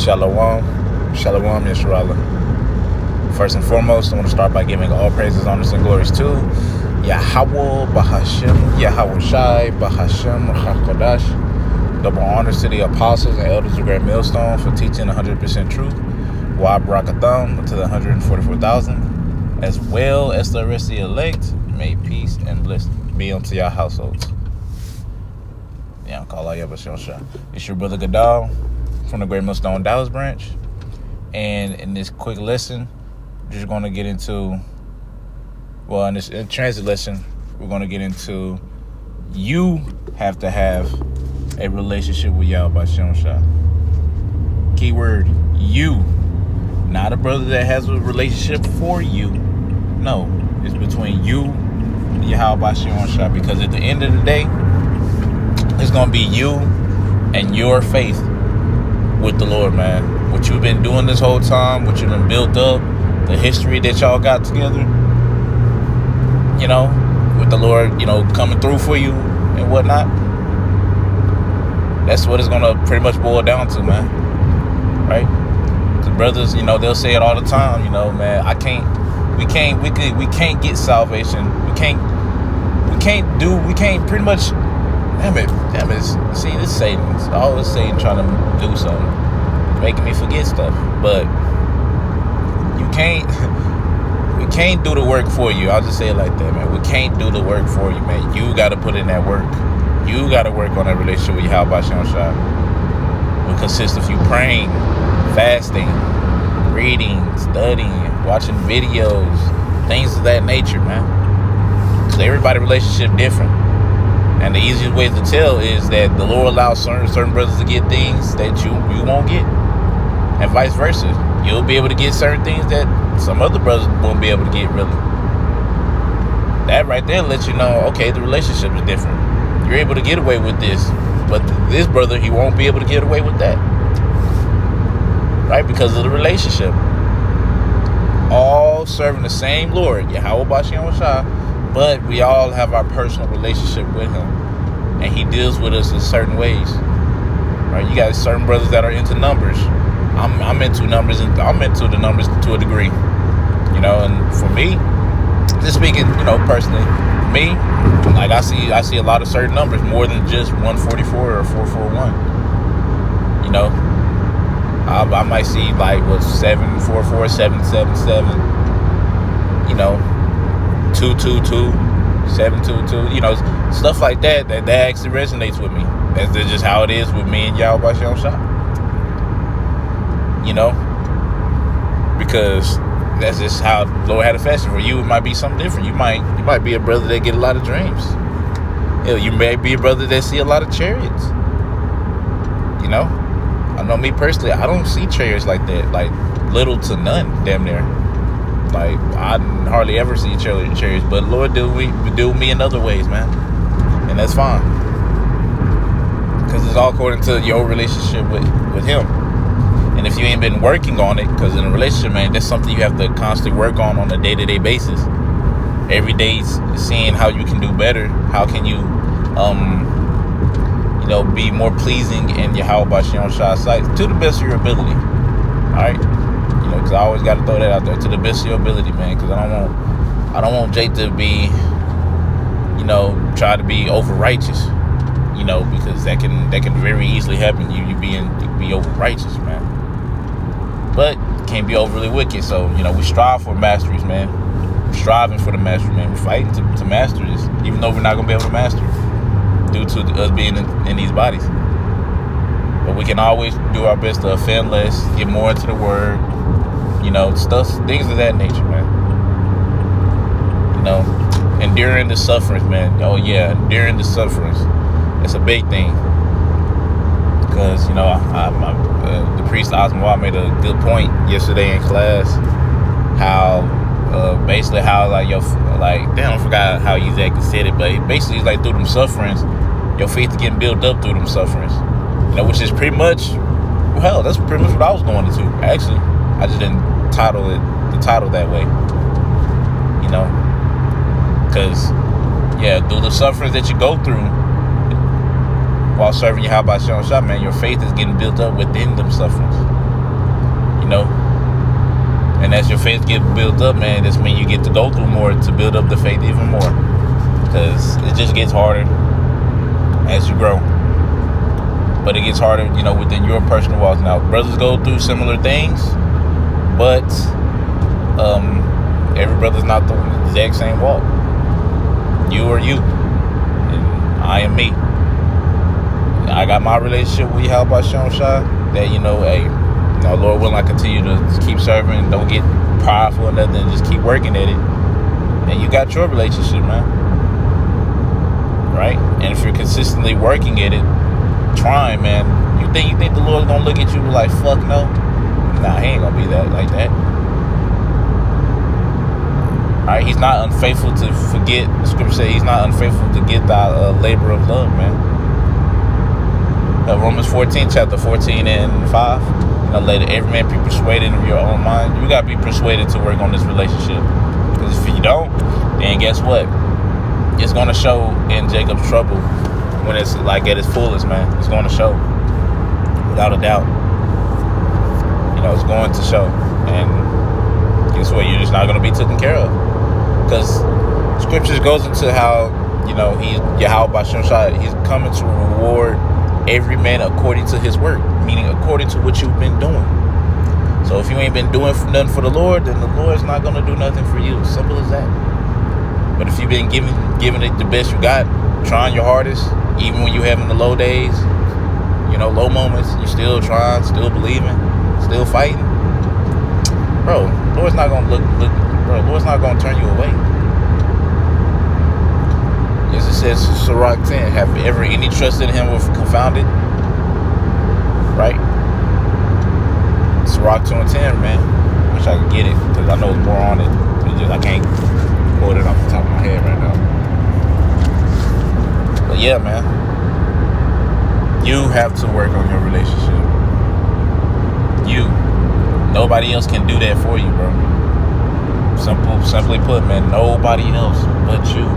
Shalom. Shalom, Yisrael. First and foremost, I want to start by giving all praises, honors, and glories to Yahweh, Bahashem, Yahweh Shai, Bahashem, Chakodash. Double honors to the apostles and elders of Great Millstone for teaching 100% truth. Wa Barakatham to the 144,000, as well as the rest of the elect. May peace and bliss be unto your households. Yeah, call out Yabashon Shah. It's your brother Gadal from the Great Millstone Dallas branch. And in this quick lesson, we're just going to get into, in this transit lesson, we're going to get into you have to have a relationship with Yahweh Shem Shah. Keyword, you. Not a brother that has a relationship for you. No, it's between you and Yahweh Shem Shah. Because at the end of the day, it's going to be you and your faith with the Lord, man. What you've been doing this whole time, what you've been built up, the history that y'all got together, with the Lord, coming through for you and whatnot. That's what it's going to pretty much boil down to, man. Right? The brothers, they'll say it all the time, man, we can't get salvation. We can't pretty much. Damn it. See, this Satan's always Satan trying to do something, making me forget stuff. But we can't do the work for you. I'll just say it like that, man. We can't do the work for you, man. You got to put in that work. You got to work on that relationship with Yahweh Shem Shah. It consists of you praying, fasting, reading, studying, watching videos, things of that nature, man. Because everybody's relationship different. And the easiest way to tell is that the Lord allows certain brothers to get things that you won't get. And vice versa. You'll be able to get certain things that some other brothers won't be able to get, really. That right there lets you know, okay, the relationship is different. You're able to get away with this, but this brother, he won't be able to get away with that. Right? Because of the relationship. All serving the same Lord, Yahweh Bashem Shah. But we all have our personal relationship with him. And he deals with us in certain ways. Right? You got certain brothers that are into numbers. I'm into numbers, and I'm into the numbers to a degree. And for me, just speaking, personally, for me, like I see a lot of certain numbers, more than just 144 or 441. I might see like 744, 777, 222, 722, stuff like that actually resonates with me. That's just how it is with me and Yahweh Shem Shah. Because that's just how the Lord had a fashion. For you, it might be something different. You might be a brother that get a lot of dreams. You may be a brother that see a lot of chariots. I know me personally, I don't see chariots like that, like little to none, damn near. Like I hardly ever see chariots, but Lord do me in other ways, man, and that's fine, because it's all according to your relationship with Him. And if you ain't been working on it, because in a relationship, man, that's something you have to constantly work on a day-to-day basis. Every day, seeing how you can do better. How can you, be more pleasing in Yahweh Bashem Shah's sight to the best of your ability. All right, because I always got to throw that out there, to the best of your ability, man. Because I don't want Jake to be, try to be over righteous, because that can very easily happen. You be over righteous, man. But can't be overly wicked. So, we strive for masteries, man. We're striving for the mastery, man. We're fighting to master this, even though we're not going to be able to master it due to us being in these bodies. But we can always do our best to offend less, get more into the word, things of that nature, man. Enduring the sufferings, man. Oh, yeah, enduring the sufferings. It's a big thing. Because, the priest Osmawad made a good point yesterday in class. Basically how, damn, I forgot how he exactly said it, but basically it's like through them sufferings, your faith is getting built up through them sufferings. Which is pretty much, that's pretty much what I was going into. Actually, I just didn't title that way. Because, through the sufferings that you go through, while serving Yahweh Shem Shah, man, your faith is getting built up within them sufferings. know. And as your faith gets built up, man, this means you get to go through more to build up the faith even more. Because it just gets harder as you grow. But it gets harder, you know, within your personal walk. Now, brothers go through similar things, but every brother's not the exact same walk. You are you, and I am me. I got my relationship with Yahweh Shem Shai that, you know, hey, you know, Lord willing, I continue to keep serving, don't get prideful or nothing, just keep working at it. And you got your relationship, man. Right? And if you're consistently working at it, trying, man, you think the Lord's gonna look at you like, fuck no? Nah, he ain't gonna be that like that. Alright, he's not unfaithful to forget. The scripture says he's not unfaithful to get thy labor of love, man. Romans 14, chapter 14 and 5. You know, let every man be persuaded of your own mind. You gotta be persuaded to work on this relationship. Because if you don't, then guess what? It's gonna show in Jacob's trouble when it's like at its fullest, man. It's gonna show, without a doubt. You know, it's going to show. And guess what? You're just not gonna be taken care of. Because scriptures goes into how, you know, Yahweh Shem Shai, he's coming to reward every man according to his work, meaning according to what you've been doing. So if you ain't been doing nothing for the Lord, then the Lord's not going to do nothing for you. Simple as that. But if you've been giving it the best you got, trying your hardest, even when you're having the low days, you know, low moments, you're still trying, still believing, still fighting, bro, Lord's not going to Lord's not going to turn you away. As it says, Sirach 10, have ever any trust in him with confounded? Right? Sirach 2 and 10, man. Wish I could get it, because I know it's more on it. I can't quote it off the top of my head right now. But yeah, man. You have to work on your relationship. You. Nobody else can do that for you, bro. Simply put, man, nobody else but you.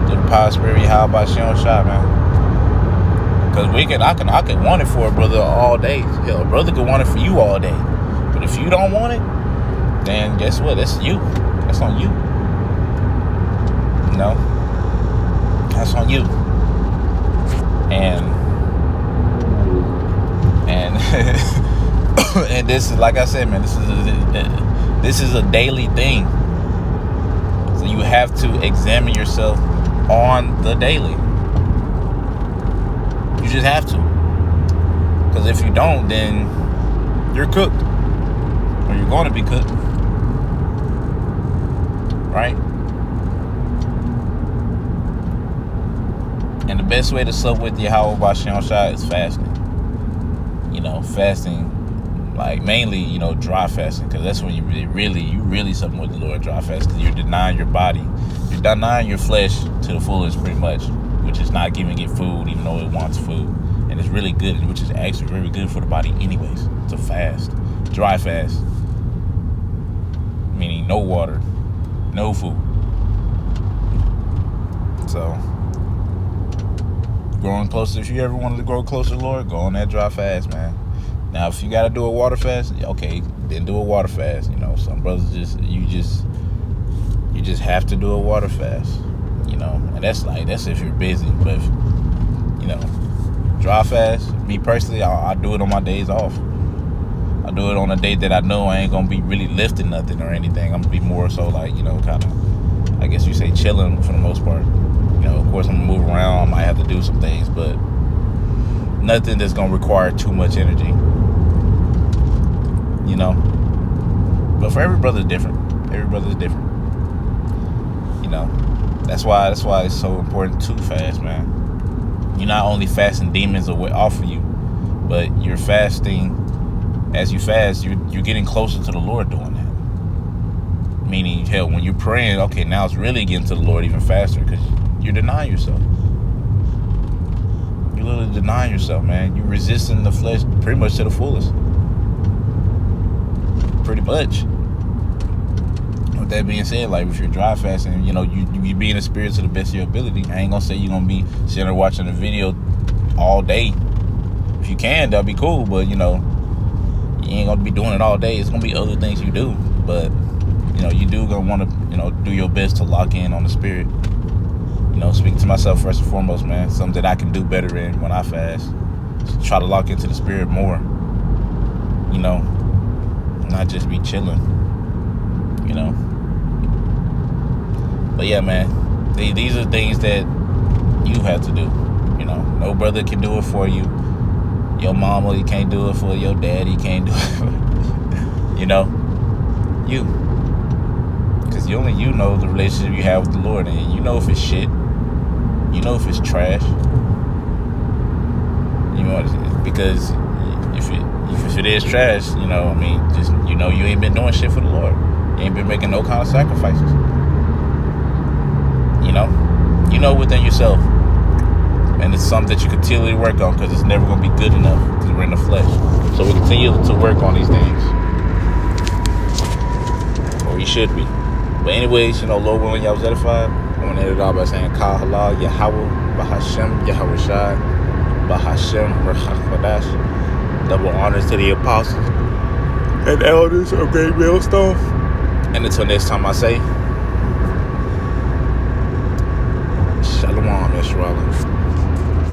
Through the power spirit, Yahweh Shem Shai, man. Because I could want it for a brother all day. Hell, a brother could want it for you all day. But if you don't want it, then guess what? That's you. That's on you. You know? That's on you. And and this is, like I said, man, this is a daily thing. So you have to examine yourself on the daily. You just have to. Because if you don't, then you're cooked. Or you're going to be cooked. Right? And the best way to sup with Yahweh Shem Shai is fasting. You know, fasting, like mainly, you know, dry fasting, because that's when you really something with the Lord. Dry fast, because you're denying your body, you're denying your flesh to the fullest, pretty much, which is not giving it food, even though it wants food, and it's really good, which is actually very good for the body, anyways. To fast, dry fast, meaning no water, no food. So, growing closer. If you ever wanted to grow closer to the Lord, go on that dry fast, man. Now, if you got to do a water fast, okay, then do a water fast. You know, some brothers you just have to do a water fast. You know, and that's if you're busy. But if, you know, dry fast. Me personally, I do it on my days off. I do it on a day that I know I ain't gonna be really lifting nothing or anything. I'm gonna be more so like, you know, kind of, I guess you say, chilling for the most part. You know, of course, I'm gonna move around. I might have to do some things, but nothing that's gonna require too much energy. You know, but for every brother is different. Every brother is different. You know, that's why it's so important to fast, man. You're not only fasting demons away off of you, but you're fasting. As you fast, you're getting closer to the Lord doing that. Meaning, hell, when you're praying, okay, now it's really getting to the Lord even faster, because you're denying yourself. You're literally denying yourself, man. You're resisting the flesh pretty much to the fullest. Pretty much. With that being said, like if you're dry fasting, you know, you be in the spirit to the best of your ability. I ain't gonna say you're gonna be sitting there watching a video all day. If you can, that'll be cool, but you know, You ain't gonna be doing it all day. It's gonna be other things you do, but you do gonna want to do your best to lock in on the spirit. Speaking to myself first and foremost, man. Something that I can do better in when I fast. Just try to lock into the spirit more. Not just be chilling. But yeah, man. These are things that you have to do. No brother can do it for you. Your mama, you can't do it for. Your daddy can't do it for. You. Because only you know the relationship you have with the Lord, and you know if it's shit. You know if it's trash. Because if it is trash, just you ain't been doing shit for the Lord. You ain't been making no kind of sacrifices. You know within yourself. And it's something that you continually work on, because it's never going to be good enough, because we're in the flesh. So we continue to work on these things. Or we should be. But anyways, Lord willing, y'all was edified. I want to end it all by saying, Kal Halal, Yahweh, Bahashem, Yahweh Shai, Bahashem, Rachach. Double honors to the apostles and elders of Great Millstone. And until next time, I say, Shalom, Yeshua.